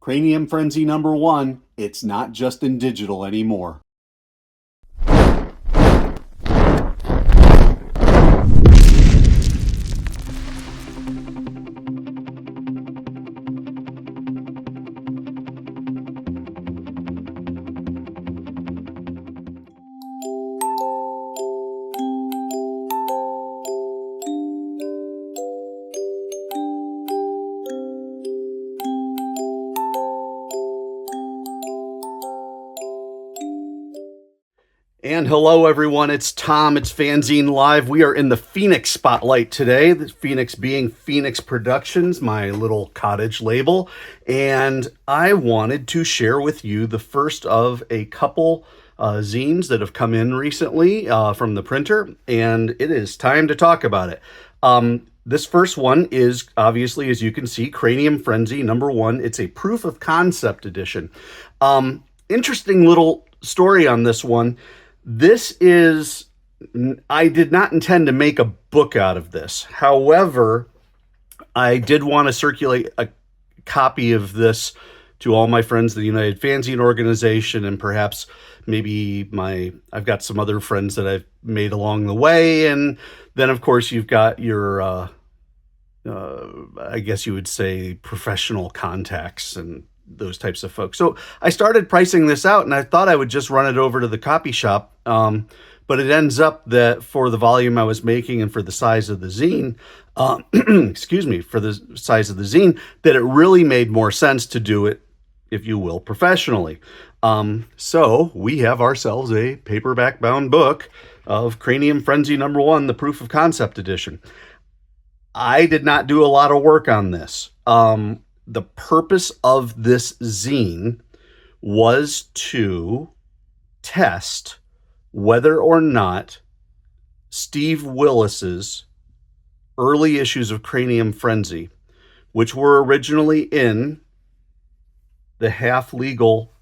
Cranium Frenzy #1, it's not just in digital anymore. And hello, everyone. It's Tom. It's FANzine Live. We are in the Phoenix spotlight today. The Phoenix being Phoenix Productions, my little cottage label. And I wanted to share with you the first of a couple zines that have come in recently from the printer. And it is time to talk about it. This first one is obviously, as you can see, Cranium Frenzy #1. It's a proof of concept edition. Interesting little story on this one. This is, I did not intend to make a book out of this. However, I did want to circulate a copy of this to all my friends, the United Fanzine organization, and perhaps maybe I've got some other friends that I've made along the way. And then of course you've got your, I guess you would say professional contacts and those types of folks. So I started pricing this out and I thought I would just run it over to the copy shop. But it ends up that for the volume I was making and for the size of the zine, excuse me, for the size of the zine, that it really made more sense to do it, if you will, professionally. So we have ourselves a paperback bound book of Cranium Frenzy #1, the Proof of Concept edition. I did not do a lot of work on this. The purpose of this zine was to test whether or not Steve Willis's early issues of Cranium Frenzy, which were originally in the half legal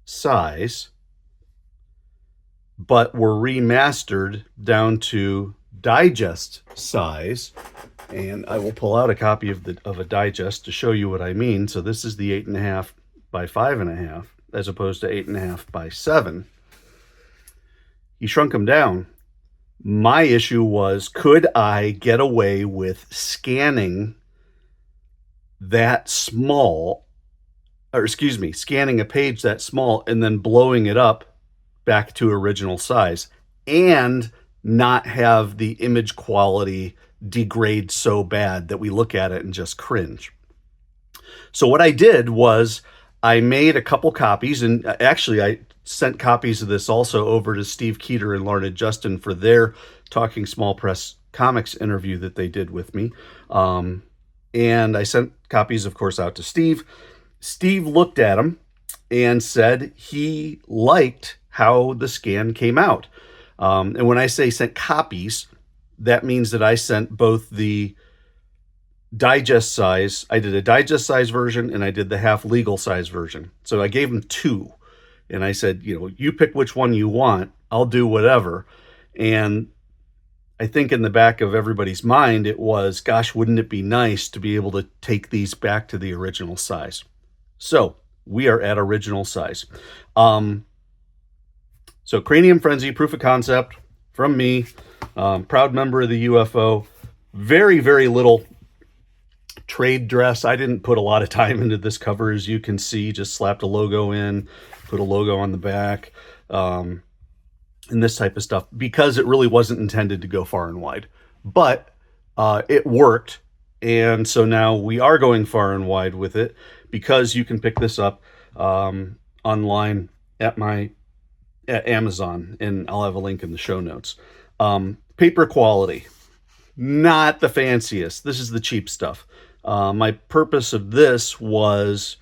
size, but were remastered down to digest size. And I will pull out a copy of a digest to show you what I mean. So this is the 8.5 by 5.5, as opposed to 8.5 by 7. He shrunk them down. My issue was, could I get away with scanning that small, or excuse me, scanning a page that small and then blowing it up back to original size and not have the image quality degrade so bad that we look at it and just cringe. So what I did was I made a couple copies, and actually I sent copies of this also over to Steve Keeter and Lorna Justin for their Talking Small Press Comics interview that they did with me. And I sent copies, of course, out to Steve. Steve looked at them and said he liked how the scan came out. And when I say sent copies, that means that I sent both the digest size. I did a digest size version and I did the half legal size version. So I gave him two. And I said, you pick which one you want. I'll do whatever. And I think in the back of everybody's mind, it was, gosh, wouldn't it be nice to be able to take these back to the original size? So we are at original size. So Cranium Frenzy, Proof of Concept from me, proud member of the UFO. Very, very little trade dress. I didn't put a lot of time into this cover, as you can see. Just slapped a logo in, put a logo on the back, and this type of stuff, because it really wasn't intended to go far and wide. But it worked, and so now we are going far and wide with it, because you can pick this up online at Amazon, and I'll have a link in the show notes. Paper quality, not the fanciest. This is the cheap stuff. My purpose of this was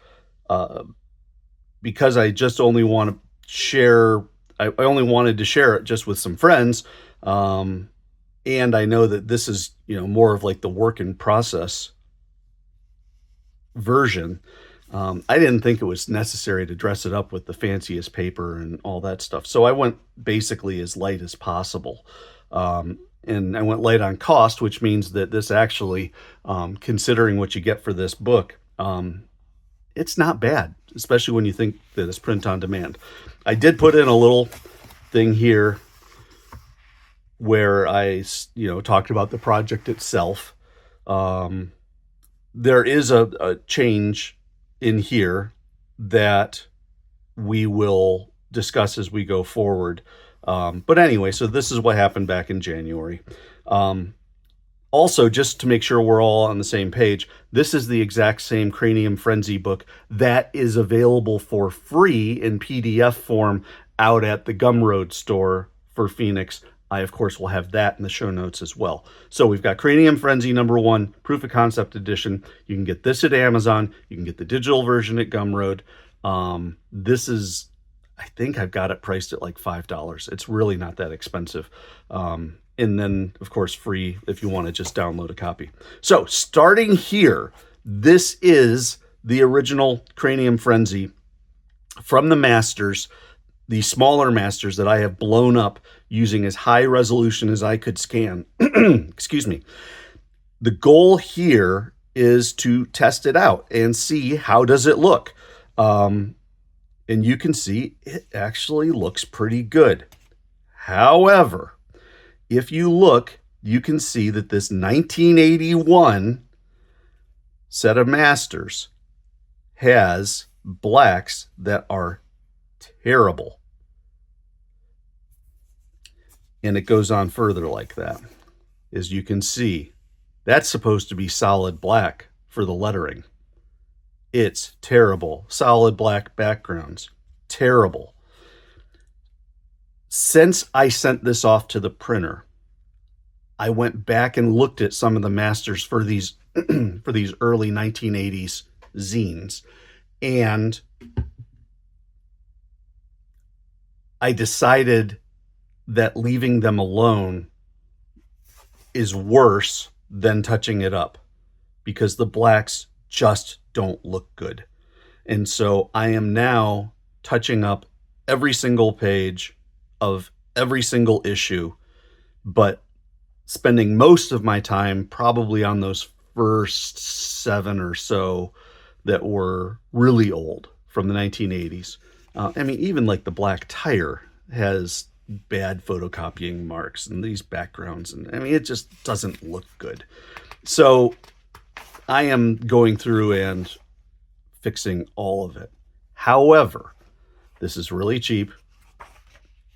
because I just only want to share, I only wanted to share it just with some friends. And I know that this is, more of like the work in process version. I didn't think it was necessary to dress it up with the fanciest paper and all that stuff. So I went basically as light as possible. And I went light on cost, which means that this actually, considering what you get for this book, it's not bad, especially when you think that it's print on demand. I did put in a little thing here where I, talked about the project itself. There is a change in here that we will discuss as we go forward. But anyway, so this is what happened back in January. Also, just to make sure we're all on the same page, this is the exact same Cranium Frenzy book that is available for free in PDF form out at the Gumroad store for Phoenix. I, of course, will have that in the show notes as well. So we've got Cranium Frenzy #1, Proof of Concept Edition. You can get this at Amazon. You can get the digital version at Gumroad. This is, I think I've got it priced at like $5. It's really not that expensive. And then, of course, free if you want to just download a copy. So starting here, this is the original Cranium Frenzy from the masters, the smaller masters that I have blown up using as high resolution as I could scan. Excuse me. The goal here is to test it out and see how does it look. And you can see it actually looks pretty good. However, if you look, you can see that this 1981 set of masters has blacks that are terrible. And it goes on further like that. As you can see, that's supposed to be solid black for the lettering. It's terrible. Solid black backgrounds. Terrible. Since I sent this off to the printer, I went back and looked at some of the masters for these for these early 1980s zines, and I decided that leaving them alone is worse than touching it up because the blacks just don't look good. And so I am now touching up every single page of every single issue, but spending most of my time probably on those first 7 or so that were really old from the 1980s. I mean, even like the black tire has bad photocopying marks and these backgrounds, and I mean, it just doesn't look good. So I am going through and fixing all of it. However, this is really cheap.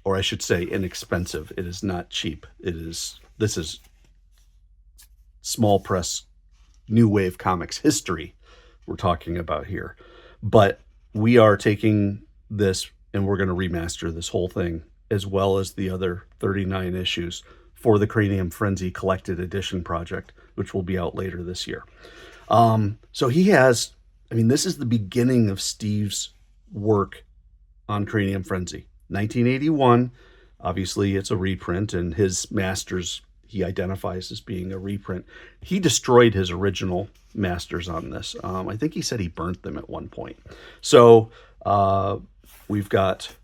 Or I should say inexpensive. It is not cheap. This is small press, new wave comics history we're talking about here. But we are taking this and we're going to remaster this whole thing as well as the other 39 issues for the Cranium Frenzy Collected Edition project, which will be out later this year. So he has, I mean, this is the beginning of Steve's work on Cranium Frenzy. 1981, obviously it's a reprint, and his masters he identifies as being a reprint. He destroyed his original masters on this. I think he said he burnt them at one point. So we've got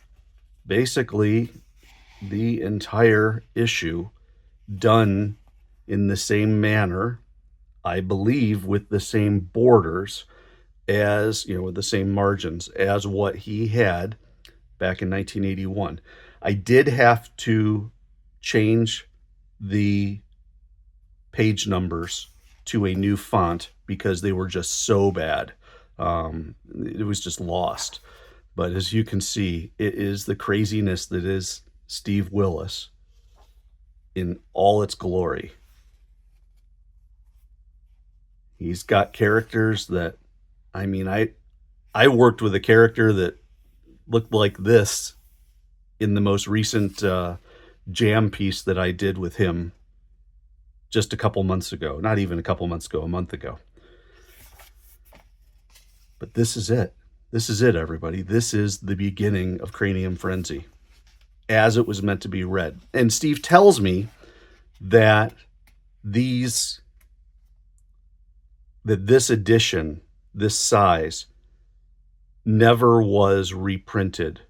basically the entire issue done in the same manner, I believe with the same borders as, with the same margins as what he had back in 1981. I did have to change the page numbers to a new font because they were just so bad. It was just lost. But as you can see, it is the craziness that is Steve Willis in all its glory. He's got characters that, I mean, I worked with a character that looked like this in the most recent jam piece that I did with him just a couple months ago. Not even a couple months ago, a month ago. But this is it. This is it, everybody. This is the beginning of Cranium Frenzy as it was meant to be read. And Steve tells me that this edition, this size, never was reprinted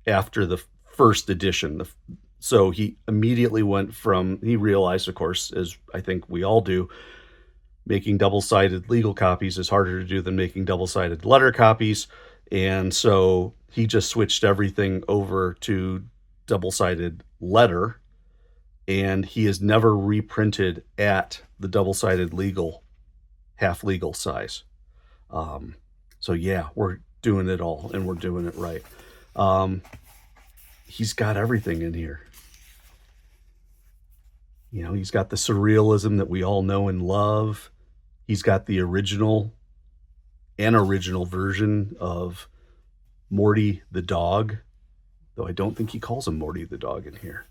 after the first edition. So he immediately went from, he realized, of course, as I think we all do, making double-sided legal copies is harder to do than making double-sided letter copies. And so he just switched everything over to double-sided letter, and he has never reprinted at the double-sided legal, half legal size. So yeah, we're doing it all, and we're doing it right. He's got everything in here. You know, he's got the surrealism that we all know and love. He's got the original version of Morty the dog, though I don't think he calls him Morty the dog in here.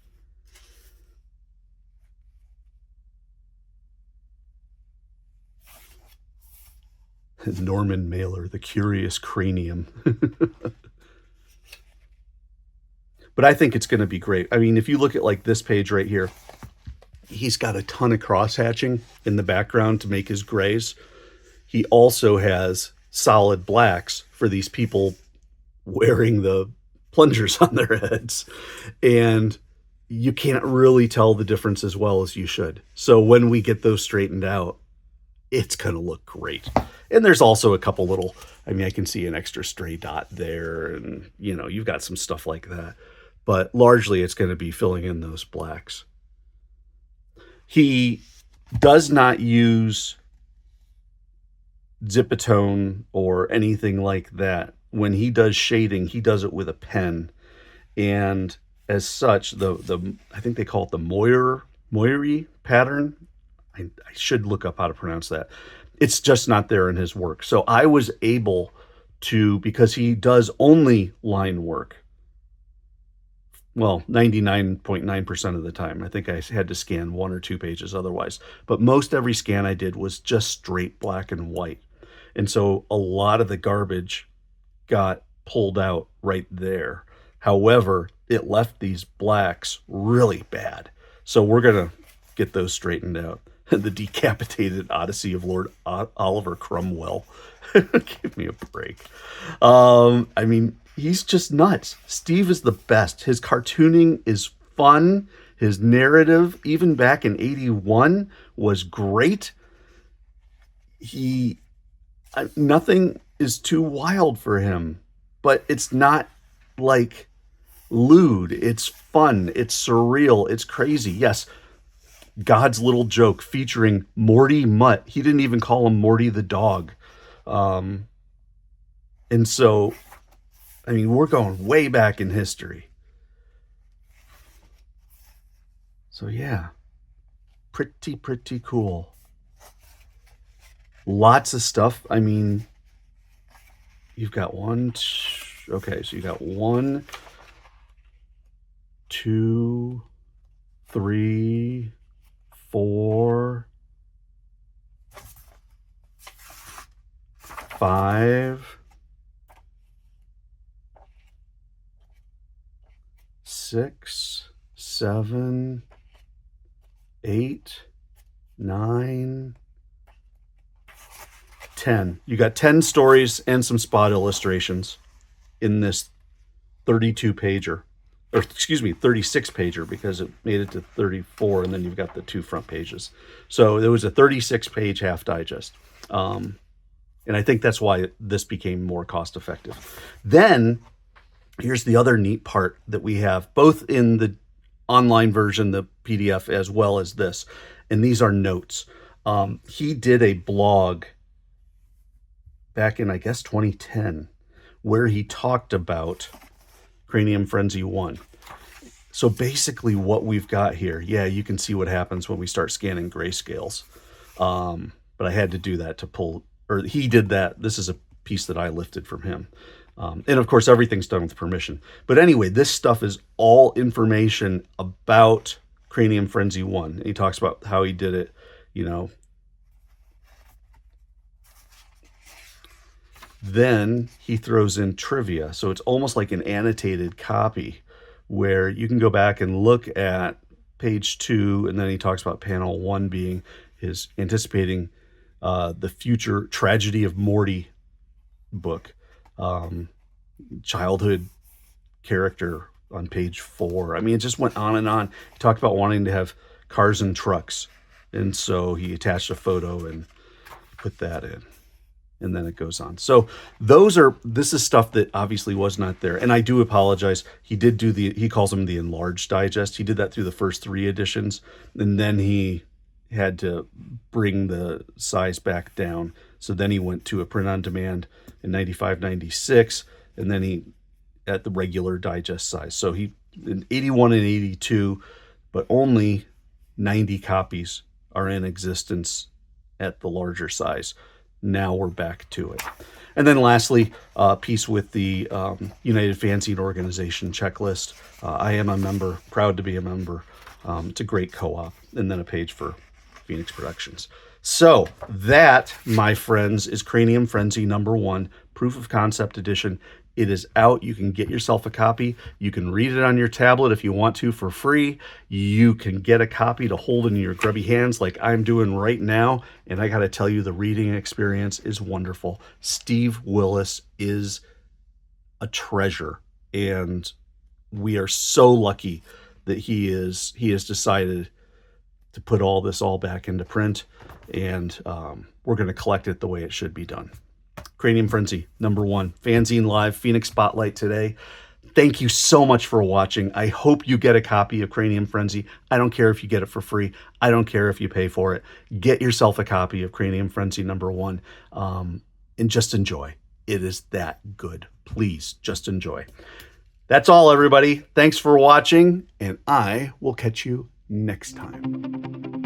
Norman Mailer, the curious cranium. But I think it's going to be great. I mean, if you look at like this page right here, he's got a ton of cross-hatching in the background to make his grays. He also has solid blacks for these people wearing the plungers on their heads. And you can't really tell the difference as well as you should. So when we get those straightened out, it's going to look great. And there's also a couple little, I mean, I can see an extra stray dot there, and, you know, you've got some stuff like that. But largely it's going to be filling in those blacks. He does not use Zipatone or anything like that. When he does shading, he does it with a pen. And as such, the I think they call it the Moiri pattern. I should look up how to pronounce that. It's just not there in his work. So I was able to, because he does only line work, well, 99.9% of the time. I think I had to scan 1 or 2 pages otherwise. But most every scan I did was just straight black and white. And so a lot of the garbage got pulled out right there. However, it left these blacks really bad. So we're going to get those straightened out. The decapitated Odyssey of Lord Oliver Cromwell. Give me a break. I mean, he's just nuts. Steve is the best. His cartooning is fun. His narrative, even back in 81, was great. Nothing is too wild for him, but it's not like lewd. It's fun. It's surreal. It's crazy. Yes, God's Little Joke featuring Morty Mutt. He didn't even call him Morty the dog. And so, I mean, we're going way back in history. So yeah, pretty cool. Lots of stuff. I mean, you've got okay, so you got 1, 2, 3, 4, 5, 6, 7, 8, 9, 10. You got 10 stories and some spot illustrations in this 32 pager. Or excuse me, 36 pager, because it made it to 34, and then you've got the 2 front pages. So there was a 36 page half digest. And I think that's why this became more cost effective. Then here's the other neat part that we have, both in the online version, the PDF, as well as this. And these are notes. He did a blog back in, I guess, 2010, where he talked about Cranium Frenzy 1. So basically what we've got here, yeah, you can see what happens when we start scanning grayscales. But I had to do that to pull, or he did that. This is a piece that I lifted from him. And of course, everything's done with permission. But anyway, this stuff is all information about Cranium Frenzy 1. And he talks about how he did it, you know. Then he throws in trivia. So it's almost like an annotated copy where you can go back and look at page 2. And then he talks about panel 1 being his anticipating the future Tragedy of Morty book. Childhood character on page 4. I mean, it just went on and on. He talked about wanting to have cars and trucks. And so he attached a photo, and put that in. And then it goes on. So this is stuff that obviously was not there. And I do apologize. He did do he calls them the enlarged digest. He did that through the first 3 editions. And then he had to bring the size back down. So then he went to a print on demand in 95, 96. And then he at the regular digest size. So he in 81 and 82, but only 90 copies are in existence at the larger size. Now we're back to it. And then lastly, a piece with the United FANzine Organization checklist. I am a member, proud to be a member. It's a great co-op. And then a page for Phoenix Productions. So that, my friends, is Cranium Frenzy #1, Proof of Concept Edition. It is out. You can get yourself a copy. You can read it on your tablet if you want to for free. You can get a copy to hold in your grubby hands like I'm doing right now. And I got to tell you, the reading experience is wonderful. Steve Willis is a treasure. And we are so lucky that he has decided to put all this back into print. And we're going to collect it the way it should be done. Cranium Frenzy #1, FANzine Live, Phoenix Spotlight today. Thank you so much for watching. I hope you get a copy of Cranium Frenzy. I don't care if you get it for free. I don't care if you pay for it. Get yourself a copy of Cranium Frenzy #1 and just enjoy. It is that good. Please just enjoy. That's all, everybody. Thanks for watching, and I will catch you next time.